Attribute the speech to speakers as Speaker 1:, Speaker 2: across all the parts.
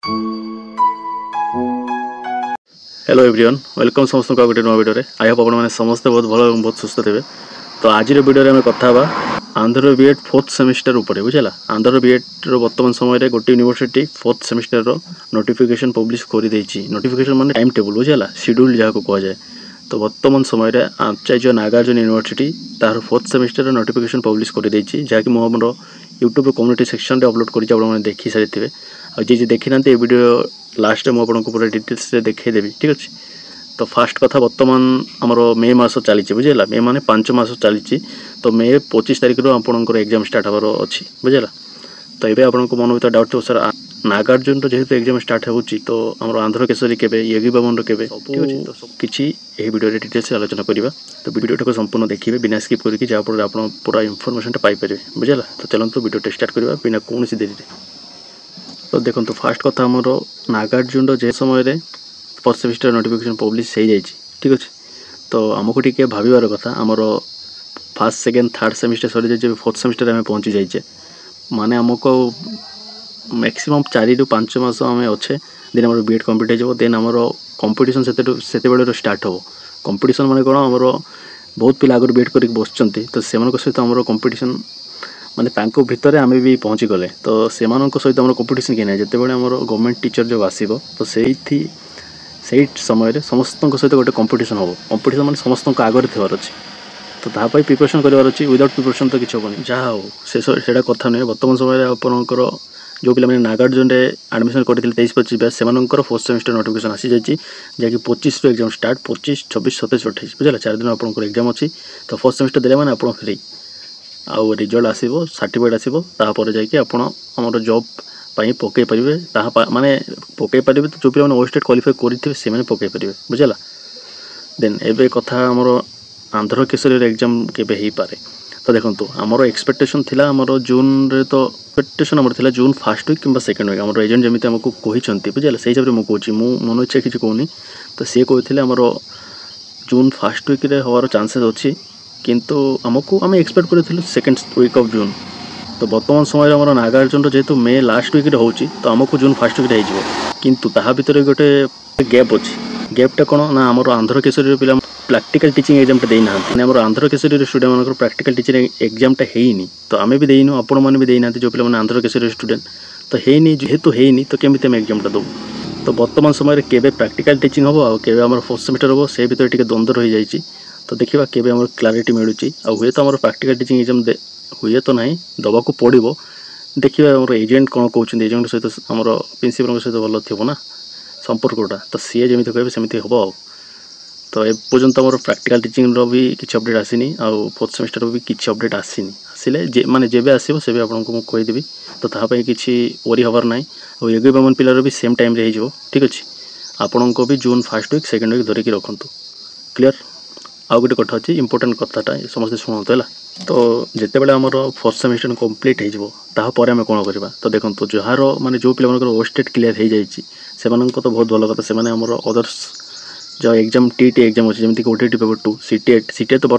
Speaker 1: Hello everyone welcome समस्त गोटे नुआ वीडियो आई होप आपने समस्ते बहुत भल और बहुत सुस्थ थे। तो आज वीडियो में कथा आंध्र बीएड फोर्थ सेमिस्टर उपर बुझेगा। आंध्र बीएड वर्तमान समय गोटे university fourth semester notification publish कर नोटिफिकेशन माने टाइम टेबल बुझेगा शेड्यूल जहाँ को कहुए। तो वर्तमान समय आचार्य नागार्जुन यूनिवर्सिटी तार फोर्थ सेमिस्टर नोटिफिकेशन पब्लिश कर जहाँकि मुझे यूट्यूब कम्युनिटी सेक्शन रे अपलोड कर देखी सारी थे। जी देखी ना वीडियो लास्ट में आपको पूरा डिटेल्स देखईदेवी ठीक अच्छे। तो फास्ट कथा बर्तमान आमर मे मस चली बुझेगा मे माने 5 मास चली। तो मे 25 तारिख आपंकर एग्जाम स्टार्ट हबार अच्छी बुझेगा। तो ये आपको मन भर डाउट थो सर नागार्जुन जेहेतु एग्जाम स्टार्ट हो तो आम आंध्र केसरी के यज्ञ बामन के किसी वीडियो डिटेल्स आलोचना करवा। तो वीडियो को संपूर्ण देखिए बिना स्किप करके जहाँफल आप पूरा इनफर्मेशन पाइपर बुझेगा। तो चलते वीडियो स्टार्ट करवा बिना कौन देरी। तो देखो फास्ट कथा आमर नागार्जुन जे समय फर्स्ट सेमिस्टर नोटिफिकेशन पब्लिश हो जाए ठीक अच्छे। तो आमको टी भावार कथा आमर फर्स्ट सेकेंड थर्ड सेमिस्टर सरी जाए फोर्थ सेमिस्टर आम पहुँची जाइए माने आमको मैक्सिमम 4 ରୁ 5 मास आम अच्छे देन आम बीएड कम्प्लीट हो देन आमर कंपटीशन से स्टार्ट हो। कंपटीशन माने कौन आमर बहुत पिला आगे बीएड कर बस तो से सहित आम कंपटीशन माने भितर आम भी पहुँची गले। तो से सहित आम कंपटीशन किए जिते बड़े आम गवर्नमेंट टीचर जो आसो तो से समय समस्त सहित गोटे कंपटीशन हम कंपटीशन माने समस्त आगे थोर अच्छे। तो तापाई प्रिपरेशन करार अच्छी विदाउट प्रिपरेशन तो किसी हेनी जहाँ हो से कथा नुहे। वर्तमान समय आपंकर जो पे नागार्जुन आडमिशन करते 23-25 बैच से फोर्थ सेमिस्टर नोटिफिकेशन आसी जाइए जहाँकि 25 रू एग्जाम स्टार्ट 25, 26, 27, 28 बुझेगा 4 दिन आपंकर एग्जाम अच्छी। तो फोर्थ सेमिस्टर देले मैंने आप फ्री आउ रिजल्ट आसो सर्टिफिकेट आसो तापर जाकि आमर जॉब पकई पारे माने पकई पारे। तो जो पे ओएसटेट क्वालिफाई करेंगे से पकई पारे बुझेगा। देन एबे कथा आमर आंध्र केसरी एग्जाम केबे ही पारे। तो देखो आमर एक्सपेक्टेशन थिला आमर जून रे तो एक्सपेक्टेशन आमर थिला जून फर्स्ट वीक किंबा सेकंड वीक आमर एजेंट जमी आमको कही बुझेगा से हिसाब से मुझे मन इच्छा किसी कहूनी। तो सी कहते आमर जून फर्स्ट वीक रे हवार चांसेस अच्छी किंतु आमको आम एक्सपेक्ट करूँ सेकेंड वीक ऑफ जून। तो वर्तमान समय आमर नागार्जुन जेहेतु मे लास्ट वीक हो तो आमको जून फर्स्ट वीक हो किंतु ताहा भितर गोटे गैप अच्छी। गैपटा कौन ना आमर आंध्र केसरी पिला प्रैक्टिकल टीचिंग एग्जामटा देना आमर आंध्र केसरी स्टूडेंट मानकर प्रैक्टिकल टीचिंग एग्जामटा हैनी। तो आम भी देनु आपण मैंने भी देना जो पे आंध्र केसरी स्टूडेंट तो हैनी जेहेतु हैनी तो केमी आम एग्जामटा दो। तो वर्तमान समय केबे प्रैक्टिकल टीचिंग हम आउ केबे आमर फोर्थ सेमिस्टर हम से भीतर टिके द्वंद्व रही जाइए। तो देखा केबे आमर क्लारिटी मिलूँ हुए तो आमर प्रैक्टिकल टीचिंग एग्जाम हुए तो ना दबाक पड़ो। देखिए आमर एजेंट कौन कहते एजेंट सहित आमर प्रिंसिपल सहित भल थी ना संपर्कटा। तो सी जमी कहे सेमती हम आ। तो एपर्यंत आम प्रैक्टिकल टीचिंग भी किसी अपडेट आसनी आउ फोर्थ सेमिस्टर भी किसी अपडेट आसनी आसिले माने जेबे आसो से आपको कहीदेवी। तो तापाई किसी वरी हबार ना और एग्री बामन पिलार भी सेम टाइम रे हो ठीक अच्छे। आपण को भी June first week second week धरिकी रखु क्लीयर। आउ गोटे कथा अच्छी इंपोर्टेंट कथाटा समस्त शुणु है। तो जिते बड़े आमर फर्स्ट सेमिस्टर कंप्लीट होपर आम कौन करवा। तो देखो जार माने जो पे ओएसटेट क्लीयर हो जाए से तो बहुत भल कथा से अदर्स जो एग्जाम टीटी एग्जाम अच्छे जमीक ओटीटी पेपर 2 सीटी तो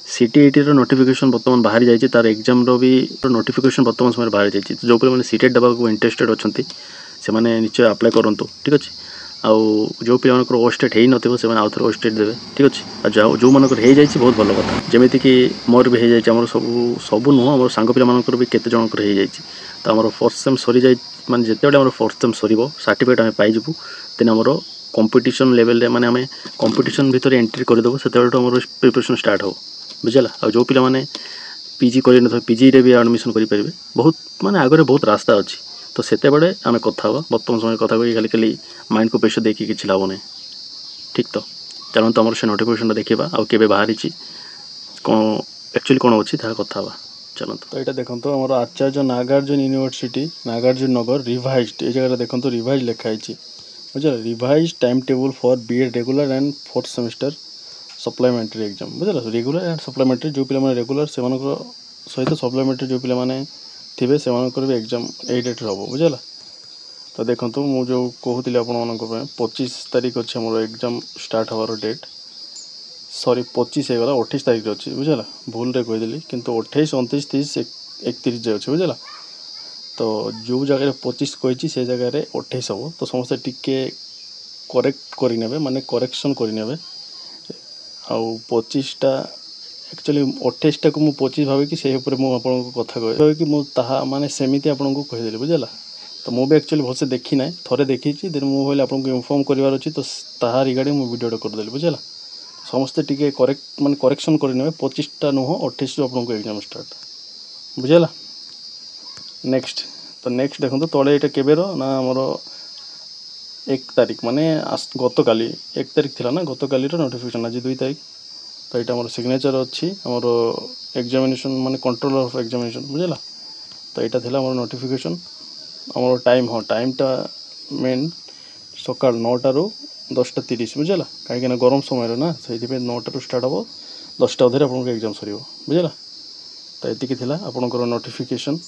Speaker 1: सीटी नोटिफिकेशन बर्तमान बाहरी जाइए तार एग्जाम भी नोटिफिकेशन बर्तमान समय बाहरी जाइए। जो पे सीटेट देवाक इंटरेस्टेड अच्छा से निश्चय अप्लाई करूँ ठीक अच्छे। आउ जो पे ओएसटेट हो ना से आउ थे ओएसटेट देवे ठीक अच्छे। जो मानकर हो जाए बहुत भल कथा जमीक मोर भी हो जाए सब नुह आम सांग पिला भी केते जनकर हो जाए। तो आम फर्स्ट सेम सरी जाए माने जिते बड़े फर्स्ट सेम सर सर्टिफिकेट आम पाइबू देन आमर कंपटीशन लेवल माने आम कंपटीशन भीतर एंट्री करदेव से आम प्रिपरेशन स्टार्ट हो बुझेगा। आ जो पिला माने पीजी कर पीजी रे भी एडमिशन करेंगे बहुत माने आगे बहुत रास्ता अच्छी। तो सेते बड़े आम कथा बर्तमान समय कथा कही खाली माइंड को प्रेशर देखिए किसी लाभ नहीं ठीक। तो चलते आम से नोटिफिकेशन देखा आउ के बाहरी कौन एक्चुअली कौन अच्छी कथा चलते। तो यहाँ देखो आम आचार्य नागार्जुन यूनिवर्सिटी नागार्जुन नगर रिवाइज ये जगह देखो रिवाइज लिखाई बुझे revise time table for BEd regular and fourth semester supplementary exam बुझे रेगुलर एंड सप्लीमेंटरी जो पे रेगुलर से सहित सप्लीमेंटरी जो पे थे से भी एग्जाम यही डेट हम बुझेगा। तो देखो मुझे कहती आपण 25 तारीख अच्छे मोर एग्जाम स्टार्ट हबार डेट सॉरी 25 होगा 28 तारीख अच्छी बुझेगा भूल रे कहीदेली किंतु 28, 29, 30, 31 अच्छे बुझेगा। तो जो जगह 25 कही से जगह 28 हम तो समस्ते टिके करेक्ट करे माने करेक्शन करे आउ 25टा एक्चुअली 28टा को 25 भावी कि से ऊपर मु आपन को कथा कहे कि मु ताहा माने सेमिति आपन को कहि देली बुझला तो मु भी एक्चुअली भलसे देखी ना थरे देखी देन मु कहले आपन को इन्फॉर्म करिवार अछि तो ताहा रिगार्डिंग मु वीडियो कर देली बुझला समस्ते टिके करेक्ट माने करेक्शन करे 25टा नुह 28 आपन को एग्जाम स्टार्ट बुझला नेक्स्ट तो नेक्स्ट देखो तो तले एटा केबेर ना हमर 1 तारिख माने गत काली 1 तारिख थिला ना गत काली रो नोटिफिकेशन आज 2 तारिख तो यहाँ मोर सिग्नेचर अच्छी आमर एग्जामिनेशन माने कंट्रोलर ऑफ एग्जामिनेशन बुझला तो यहाँ थिला मोर नोटिफिकेशन आमर टाइम हाँ टाइमटा मेन सका 9टा रू 10:30 बुझला कहीं गरम समय ना से 9टा रू स्टार्ट हम 10टा अधे आप एग्जाम सर बुझला तो ये आपंकर नोटिफिकेशन